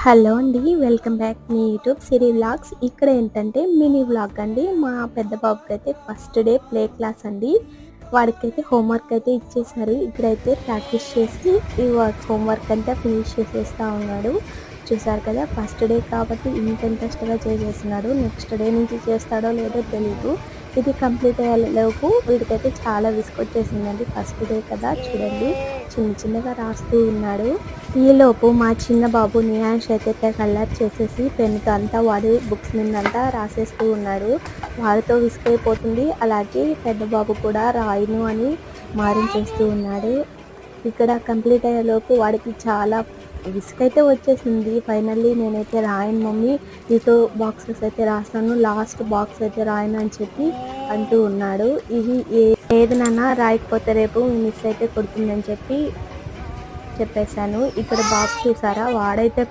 Hello అండి. Welcome back మీ YouTube సిరి vlogs. ఇక్కడ ఏంటంటే మినీ వ్లాగ్ అండి. మా పెద్ద బాబుకైతే ఫస్ట్ డే ప్లే క్లాస్ అండి. వాడికైతే హోంవర్క్ అయితే ఇచ్చేసారు. ఇక్కడైతే ప్రాక్టీస్ చేసి ఈ హోంవర్క్ అంతా ఫినిష్ చేసేస్తా ఉన్నాడు. చూసారు కదా, ఫస్ట్ డే కాబట్టి ఇంత ఇంట్రెస్ట్గా చేసేస్తున్నాడు. నెక్స్ట్ డే నుంచి చేస్తాడో లేదో తెలీదు. ఇది కంప్లీట్ అయ్యేలోపు వీడికైతే చాలా విసుకొచ్చేసిందండి. ఫస్ట్ డే కదా, చూడండి చిన్నగా రాస్తూ ఉన్నాడు. ఈలోపు మా చిన్న బాబు నియాష్ అయితే కలర్ చేసేసి పెన్తో అంతా వాడి బుక్స్ మీదంతా రాసేస్తూ ఉన్నాడు. వాడితో విసుకైపోతుంది. అలాగే పెద్ద బాబు కూడా రాయను అని మారించేస్తూ ఉన్నాడు. ఇక్కడ కంప్లీట్ అయ్యేలోపు వాడికి చాలా విసుకైతే వచ్చేసింది. ఫైనల్లీ నేనైతే రాయను మమ్మీ, నీతో బాక్సెస్ అయితే రాస్తాను, లాస్ట్ బాక్స్ అయితే రాయను అని చెప్పి అంటూ ఉన్నాడు. ఇది ఏది నాన్న, రాయకపోతే రేపు మిస్ అయితే కొడుతుందని చెప్పేశాను. ఇక్కడ బాక్స్ చూసారా, వాడైతే